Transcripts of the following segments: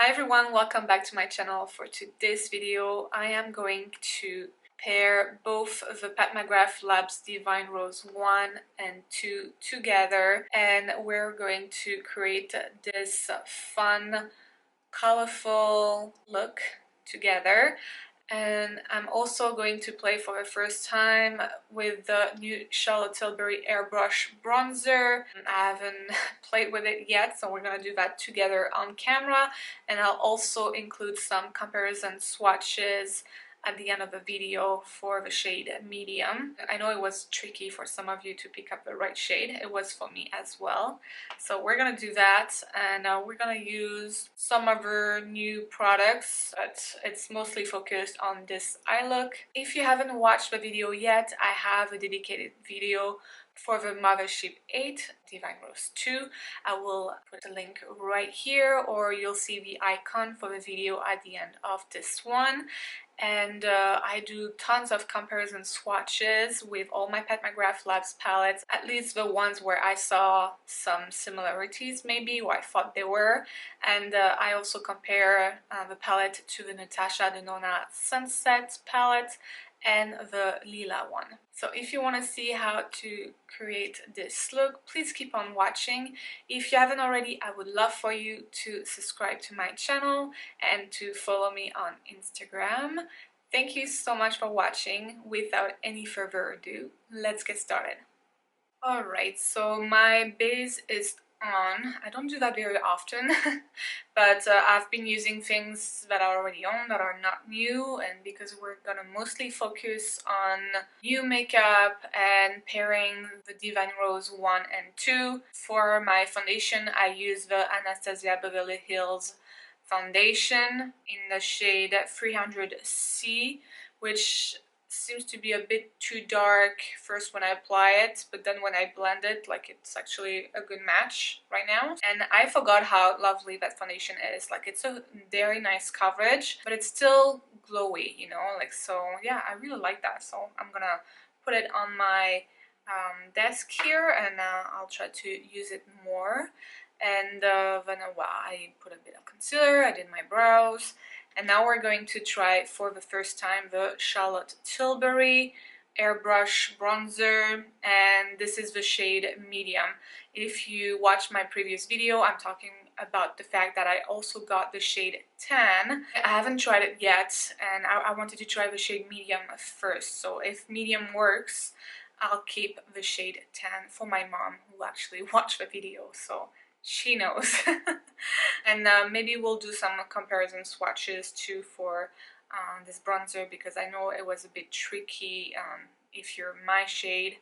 Hi everyone, welcome back to my channel. For today's video, I am going to pair both the Pat McGrath Labs Divine Rose 1 and 2 together, and we're going to create this fun, colorful look together. And I'm also going to play for the first time with the new Charlotte Tilbury Airbrush bronzer. I haven't played with it yet, so we're gonna do that together on camera. And I'll also include some comparison swatches at the end of the video for the shade medium. I know it was tricky for some of you to pick up the right shade. It was for me as well. So we're gonna do that, and we're gonna use some of our new products, but it's mostly focused on this eye look. If you haven't watched the video yet, I have a dedicated video for the Mothership 8 Divine Rose 2. I will put a link right here, or you'll see the icon for the video at the end of this one. And I do tons of comparison swatches with all my Pat McGrath Labs palettes, at least the ones where I saw some similarities maybe, or I thought they were. And I also compare the palette to the Natasha Denona Sunset palette and the Lila one. So if you want to see how to create this look, please keep on watching. If you haven't already, I would love for you to subscribe to my channel and to follow me on Instagram. Thank you so much for watching. Without any further ado, let's get started. Alright, so my base is on. I don't do that very often, but I've been using things that are already on, that are not new, and because we're gonna mostly focus on new makeup and pairing the Divine Rose 1 and 2. For my foundation, I use the Anastasia Beverly Hills foundation in the shade 300C, which seems to be a bit too dark first when I apply it, but then when I blend it, like, it's actually a good match right now. And I forgot how lovely that foundation is. Like, it's a very nice coverage, but it's still glowy, you know, like, so yeah, I really like that. So I'm gonna put it on my desk here, and I'll try to use it more. And then I put a bit of concealer, I did my brows. And now we're going to try for the first time the Charlotte Tilbury Airbrush bronzer, and this is the shade medium. If you watched my previous video, I'm talking about the fact that I also got the shade tan. I haven't tried it yet, and I wanted to try the shade medium first. So if medium works, I'll keep the shade tan for my mom, who actually watched the video, so she knows. And maybe we'll do some comparison swatches too for this bronzer, because I know it was a bit tricky if you're my shade,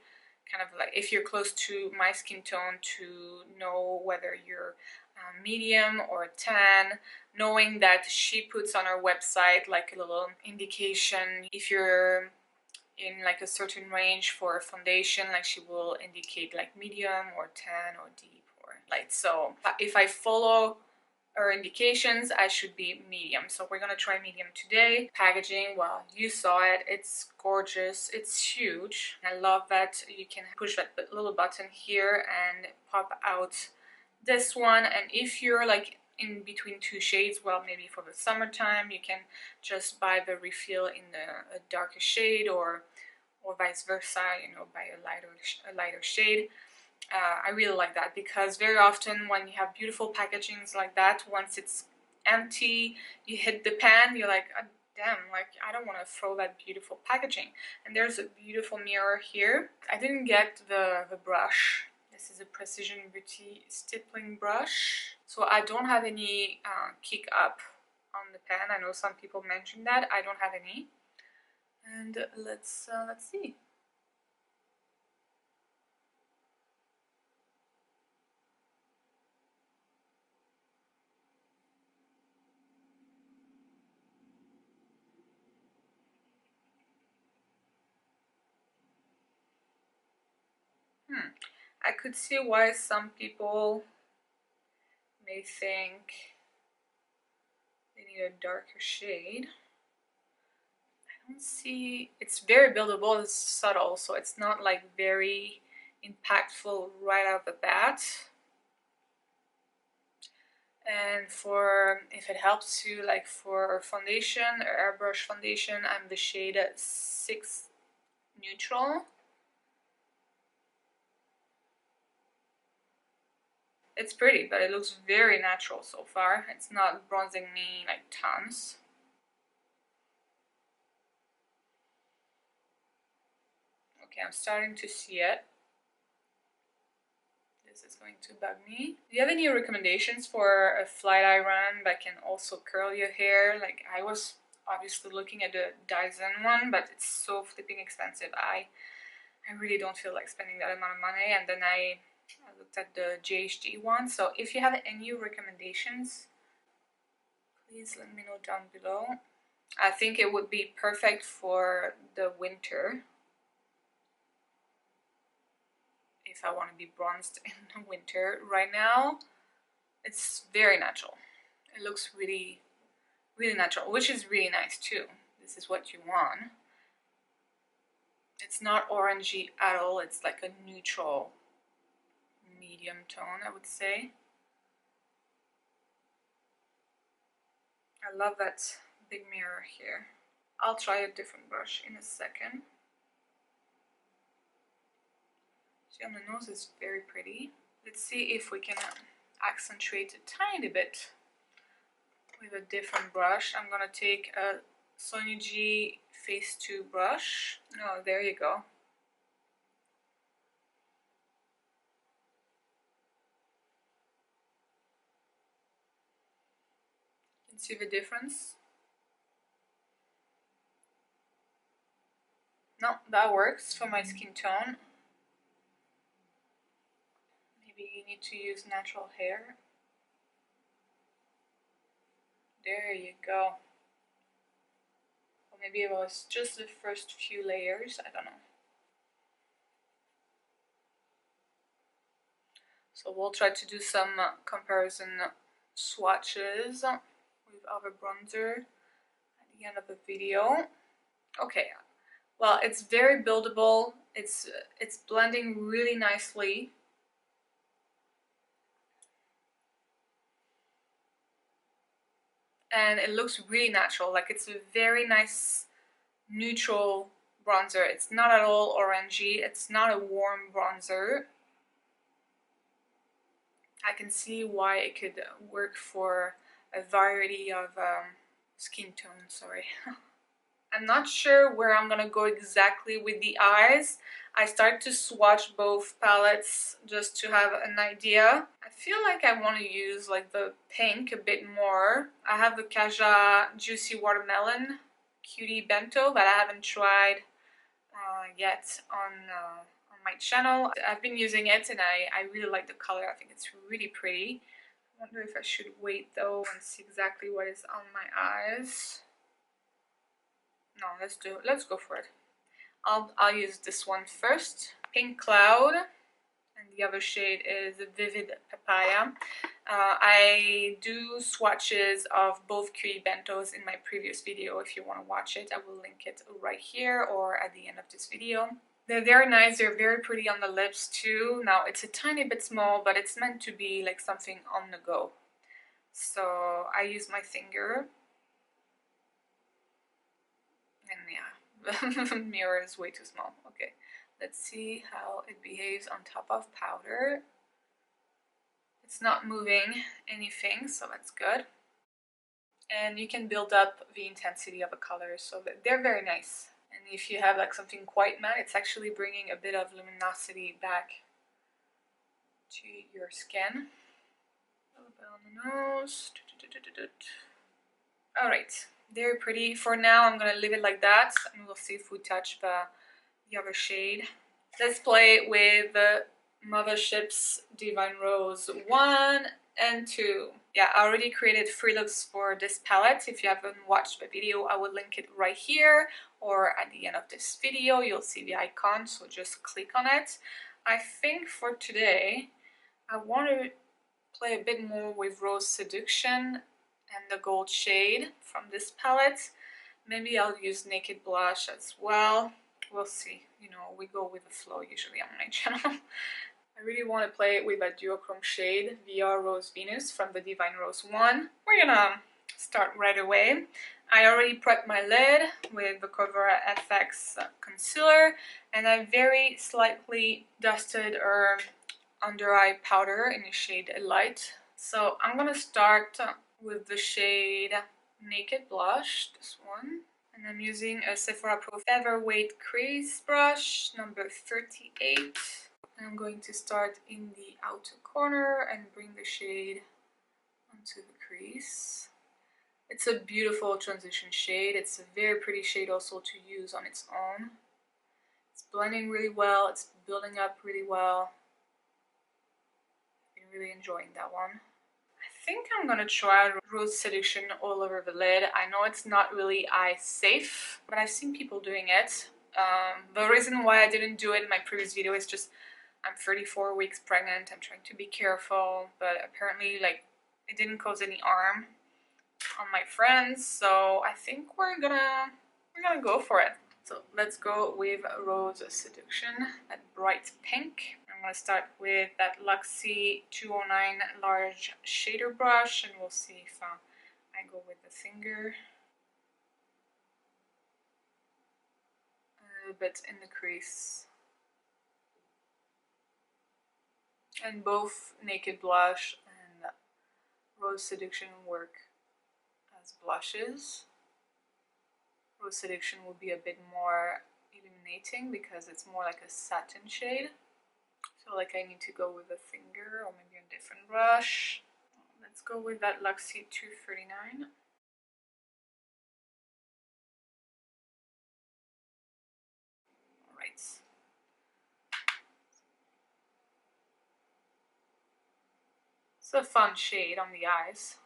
kind of like if you're close to my skin tone, to know whether you're medium or tan, knowing that she puts on her website like a little indication if you're in like a certain range for foundation, like she will indicate like medium or tan or deep or light. So if I follow her indications, I should be medium. So we're gonna try medium today. Packaging, well, you saw it, it's gorgeous, it's huge. I love that you can push that little button here and pop out this one. And if you're like in between two shades, well, maybe for the summertime, you can just buy the refill in a darker shade, or vice versa, you know, buy a lighter shade. I really like that, because very often when you have beautiful packagings like that, once it's empty, you hit the pan, you're like, oh, damn, like, I don't want to throw that beautiful packaging. And there's a beautiful mirror here. I didn't get the brush. This is a Precision Beauty stippling brush, so I don't have any kick up on the pan. I know some people mentioned that. I don't have any. And let's see. I could see why some people may think they need a darker shade. I don't see, it's very buildable, it's subtle, so it's not like very impactful right out of the bat. And for, if it helps you, like for foundation or airbrush foundation, I'm the shade 6 Neutral. It's pretty, but it looks very natural so far. It's not bronzing me like tons. Okay, I'm starting to see it. This is going to bug me. Do you have any recommendations for a flat iron that can also curl your hair? Like, I was obviously looking at the Dyson one, but it's so flipping expensive. I really don't feel like spending that amount of money. And then I looked at the JHD one. So if you have any recommendations, please let me know down below. I think it would be perfect for the winter. If I want to be bronzed in the winter. Right now, it's very natural. It looks really, really natural, which is really nice too. This is what you want. It's not orangey at all. It's like a neutral, medium tone, I would say. I love that big mirror here. I'll try a different brush in a second. See, on the nose is very pretty. Let's see if we can accentuate a tiny bit with a different brush. I'm gonna take a Sony G Face 2 brush. Oh, there you go. You can see the difference? No, that works for my skin tone. Maybe you need to use natural hair. There you go. Or maybe it was just the first few layers, I don't know. So we'll try to do some comparison swatches with other bronzer at the end of the video. Okay, well, it's very buildable. It's blending really nicely. And it looks really natural. Like, it's a very nice neutral bronzer. It's not at all orangey. It's not a warm bronzer. I can see why it could work for a variety of skin tones, sorry. I'm not sure where I'm gonna go exactly with the eyes. I start to swatch both palettes just to have an idea. I feel like I want to use like the pink a bit more. I have the Kaja Juicy Watermelon Cutie Bento that I haven't tried yet on my channel. I've been using it and I really like the color. I think it's really pretty. I wonder if I should wait though and see exactly what is on my eyes. No, let's go for it. I'll use this one first. Pink Cloud, and the other shade is Vivid Papaya. I do swatches of both Cutie Bentos in my previous video. If you want to watch it, I will link it right here or at the end of this video. They're very nice. They're very pretty on the lips too. Now it's a tiny bit small, but it's meant to be like something on the go. So I use my finger. And yeah, the mirror is way too small. Okay, let's see how it behaves on top of powder. It's not moving anything, so that's good. And you can build up the intensity of a color, so they're very nice. And if you have like something quite matte, it's actually bringing a bit of luminosity back to your skin. A little bit on the nose. Alright, very pretty. For now, I'm gonna leave it like that, and we'll see if we touch the other shade. Let's play with the Mothership's Divine Rose 1 and 2. Yeah, I already created 3 looks for this palette. If you haven't watched the video, I will link it right here, or at the end of this video, you'll see the icon, so just click on it. I think for today, I want to play a bit more with Rose Seduction and the gold shade from this palette. Maybe I'll use Naked Blush as well. We'll see. You know, we go with the flow usually on my channel. I really want to play with that duochrome shade, VR Rose Venus from the Divine Rose 1. We're gonna start right away. I already prepped my lid with the Covera FX concealer, and I very slightly dusted her under eye powder in the shade Light. So I'm gonna start with the shade Naked Blush, this one. And I'm using a Sephora Pro Featherweight Crease Brush, number 38. I'm going to start in the outer corner and bring the shade onto the crease. It's a beautiful transition shade. It's a very pretty shade also to use on its own. It's blending really well. It's building up really well. I've been really enjoying that one. I think I'm gonna try Rose Seduction all over the lid. I know it's not really eye safe, but I've seen people doing it. The reason why I didn't do it in my previous video is just I'm 34 weeks pregnant. I'm trying to be careful, but apparently like it didn't cause any harm on my friends, so I think we're gonna go for it. So let's go with Rose Seduction, that bright pink. I'm gonna start with that Luxie 209 large shader brush, and we'll see if I go with the finger. A little bit in the crease. And both Naked Blush and Rose Seduction work as blushes. Rose Seduction will be a bit more illuminating because it's more like a satin shade. So like I need to go with a finger or maybe a different brush. Let's go with that Luxie 239. Alright. It's a fun shade on the eyes.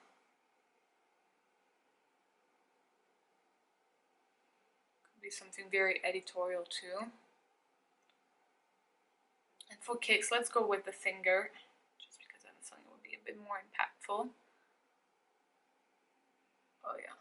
Could be something very editorial too. And for kicks, let's go with the finger, just because I thought it would be a bit more impactful. Oh yeah.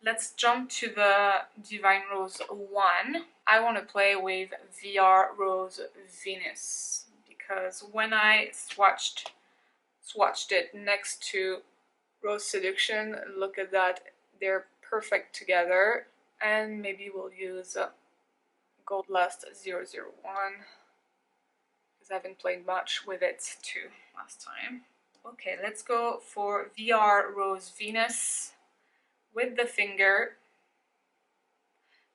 Let's jump to the Divine Rose 1. I want to play with VR Rose Venus because when I swatched it next to Rose Seduction, look at that, they're perfect together. And maybe we'll use Gold Lust 001 because I haven't played much with it too last time. Okay, let's go for VR Rose Venus with the finger,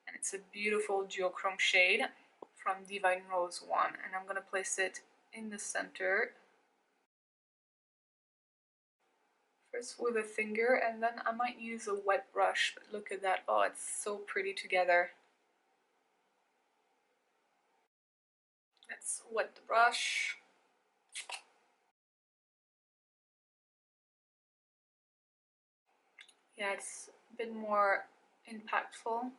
and it's a beautiful duochrome shade from Divine Rose 1, and I'm gonna place it in the center. First with a finger, and then I might use a wet brush, but look at that, oh, it's so pretty together. Let's wet the brush. Yeah, it's a bit more impactful.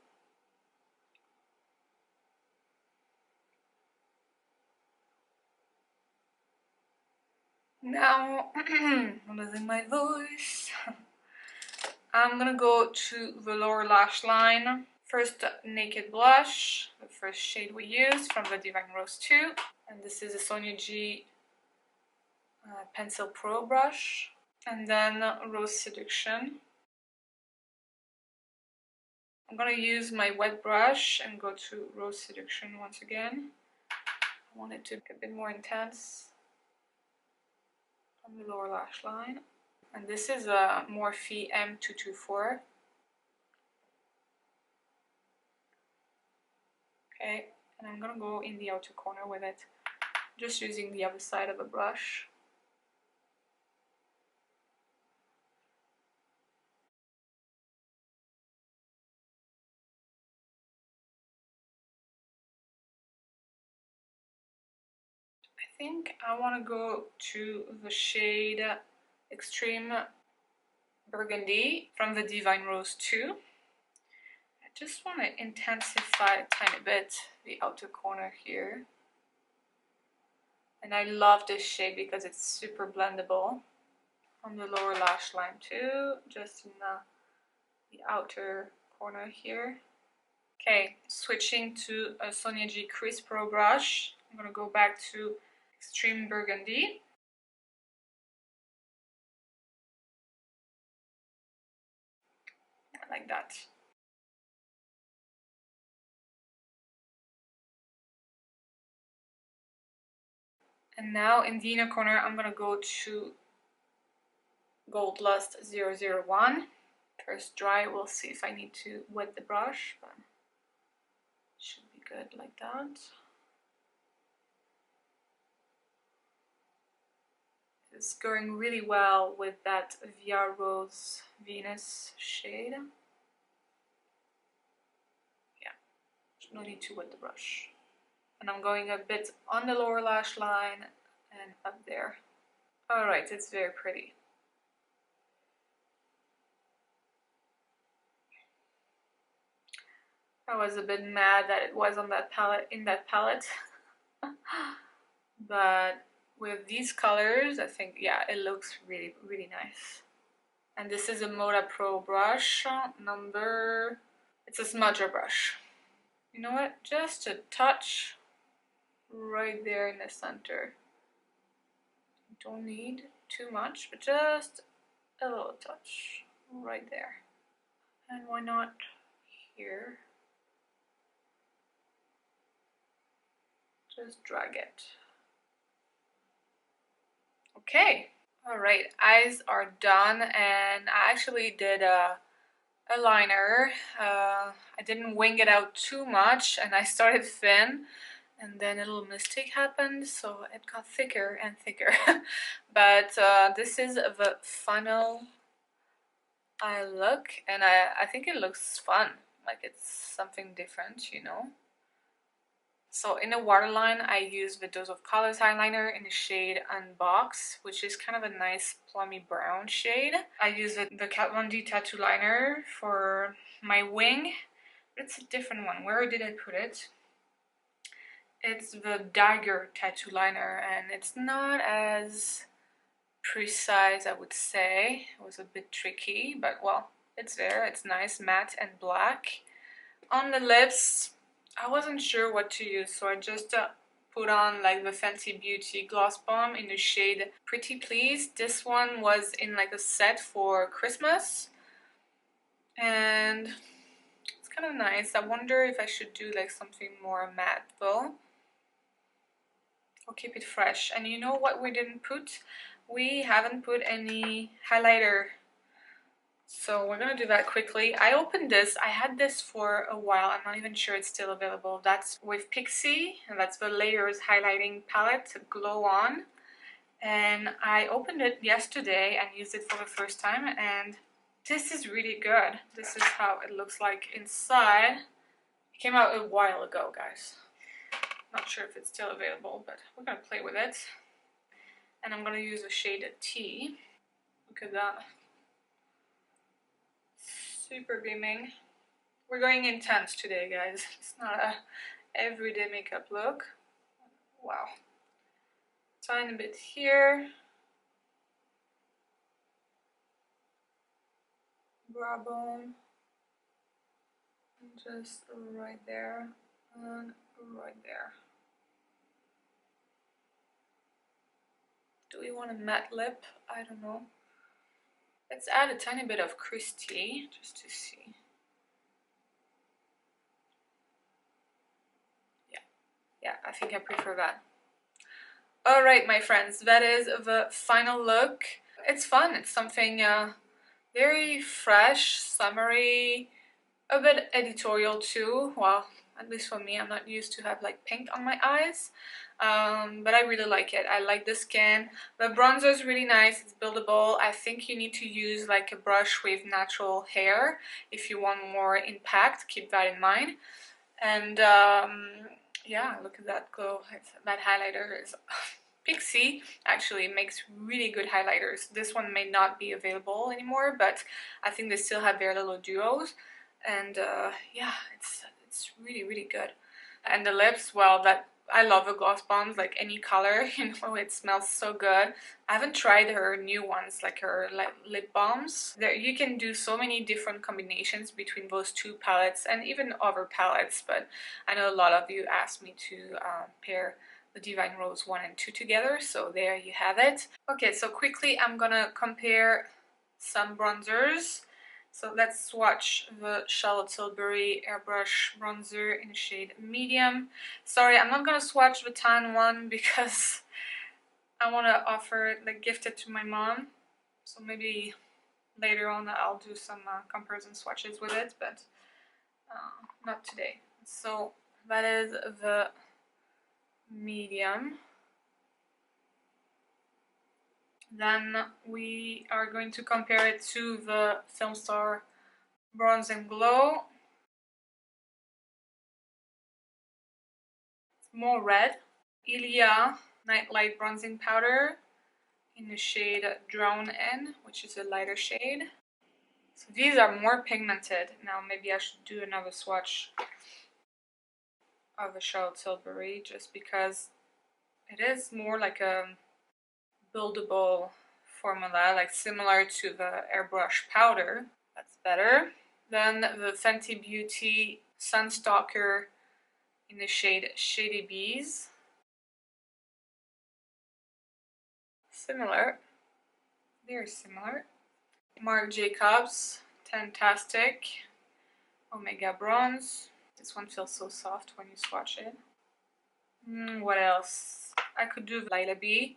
Now, I'm losing my voice. I'm gonna go to the lower lash line. First, Naked Blush, the first shade we used from the Divine Rose 2. And this is a Sonia G Pencil Pro brush. And then Rose Seduction. I'm gonna use my wet brush and go to Rose Seduction once again. I want it to be a bit more intense on the lower lash line. And this is a Morphe M224. Okay, and I'm gonna go in the outer corner with it, just using the other side of the brush. I think I want to go to the shade Extreme Burgundy from the Divine Rose 2. I just want to intensify a tiny bit the outer corner here. And I love this shade because it's super blendable. On the lower lash line too, just in the outer corner here. Okay, switching to a Sonia G Crease Pro brush. I'm gonna go back to Extreme Burgundy. Like that. And now in the inner corner, I'm gonna go to Gold Lust 001. First dry, we'll see if I need to wet the brush, but it should be good like that. It's going really well with that Via Rose Venus shade. Yeah, no need to wet the brush. And I'm going a bit on the lower lash line and up there. Alright, it's very pretty. I was a bit mad that it was on that palette, in that palette. But with these colors, I think, yeah, it looks really, really nice. And this is a Moda Pro brush, number... It's a smudger brush. You know what? Just a touch right there in the center. Don't need too much, but just a little touch right there. And why not here? Just drag it. Okay. Alright, eyes are done, and I actually did a liner. I didn't wing it out too much, and I started thin, and then a little mistake happened, so it got thicker and thicker. But this is the final eye look, and I think it looks fun. Like, it's something different, you know. So in the waterline, I use the Dose of Colors eyeliner in the shade Unbox, which is kind of a nice plummy brown shade. I use the Kat Von D tattoo liner for my wing, but it's a different one. Where did I put it? It's the Dagger tattoo liner, and it's not as precise, I would say. It was a bit tricky, but well, it's there. It's nice, matte and black. On the lips, I wasn't sure what to use, so I just put on like the Fenty Beauty Gloss Bomb in the shade Pretty Please. This one was in like a set for Christmas, and it's kind of nice. I wonder if I should do like something more matte though. I'll keep it fresh. And you know what we didn't put? We haven't put any highlighter. So we're gonna do that quickly. I opened this. I had this for a while. I'm not even sure it's still available. That's with Pixie, and that's the Layers highlighting palette, Glow On. And I opened it yesterday and used it for the first time, and this is really good. This is how it looks like inside. It came out a while ago, guys. Not sure if it's still available, but we're gonna play with it. And I'm gonna use the shade T. Look at that. Super beaming. We're going intense today, guys. It's not a everyday makeup look. Wow. Tiny bit here. Brow bone. And just right there. And right there. Do we want a matte lip? I don't know. Let's add a tiny bit of Christie just to see. Yeah, I think I prefer that. Alright, my friends, that is the final look. It's fun. It's something very fresh, summery, a bit editorial too. Well, at least for me, I'm not used to have like pink on my eyes. But I really like it. I like the skin. The bronzer is really nice. It's buildable. I think you need to use like a brush with natural hair if you want more impact. Keep that in mind. And yeah, look at that glow. That highlighter is Pixie actually makes really good highlighters. This one may not be available anymore, but I think they still have their little duos. And yeah, it's really, really good. And the lips, well, that I love the gloss bombs, like any color, you know, it smells so good. I haven't tried her new ones, like her lip balms. There, you can do so many different combinations between those two palettes and even other palettes, but I know a lot of you asked me to pair the Divine Rose 1 and 2 together, so there you have it. Okay, so quickly I'm gonna compare some bronzers. So let's swatch the Charlotte Tilbury Airbrush bronzer in shade medium. Sorry, I'm not gonna swatch the tan one because I want to offer it, like, gift it to my mom. So maybe later on I'll do some comparison swatches with it, but not today. So that is the medium. Then we are going to compare it to the Film Star Bronze and Glow. It's more red. Ilia Nightlight Bronzing Powder in the shade Drown In, which is a lighter shade. So these are more pigmented. Now maybe I should do another swatch of a Charlotte Tilbury just because it is more like a buildable formula, like similar to the Airbrush powder. That's better. Then the Fenty Beauty Sunstalker in the shade Shady Bees. Similar. Very similar. Marc Jacobs Fantastic Omega Bronze. This one feels so soft when you swatch it. What else? I could do Lila B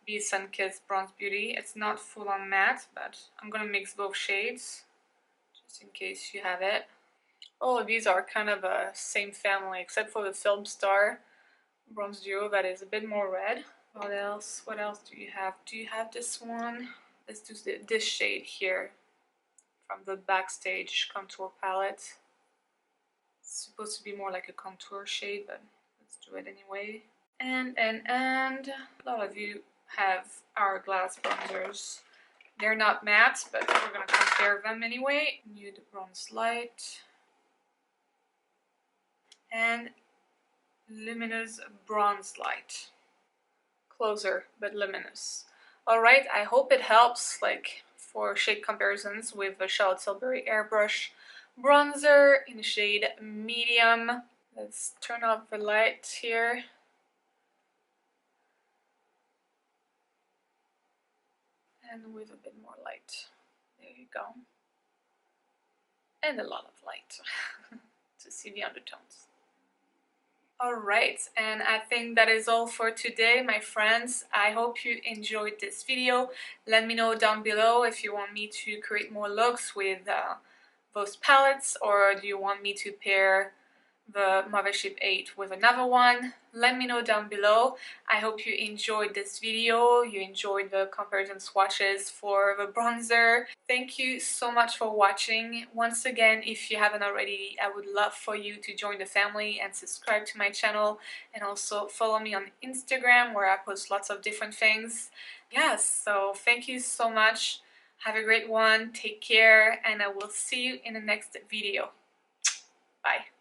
Sunkissed Bronze Beauty. It's not full on matte, but I'm gonna mix both shades just in case you have it. All of these are kind of a same family, except for the Film Star Bronze Duo that is a bit more red. What else? What else do you have? Do you have this one? Let's do this shade here from the Backstage Contour Palette. It's supposed to be more like a contour shade, but let's do it anyway. And a lot of you have Hourglass bronzers. They're not matte, but we're gonna compare them anyway. Nude Bronze Light and Luminous Bronze Light. Closer, but luminous. Alright, I hope it helps, like, for shade comparisons with the Charlotte Tilbury Airbrush bronzer in the shade medium. Let's turn off the light here. And with a bit more light. There you go. And a lot of light to see the undertones. Alright, and I think that is all for today, my friends. I hope you enjoyed this video. Let me know down below if you want me to create more looks with those palettes, or do you want me to pair the Mothership 8 with another one. Let me know down below. I hope you enjoyed this video, you enjoyed the comparison swatches for the bronzer. Thank you so much for watching. Once again, if you haven't already, I would love for you to join the family and subscribe to my channel, and also follow me on Instagram where I post lots of different things. Yes, so thank you so much. Have a great one, take care, and I will see you in the next video. Bye.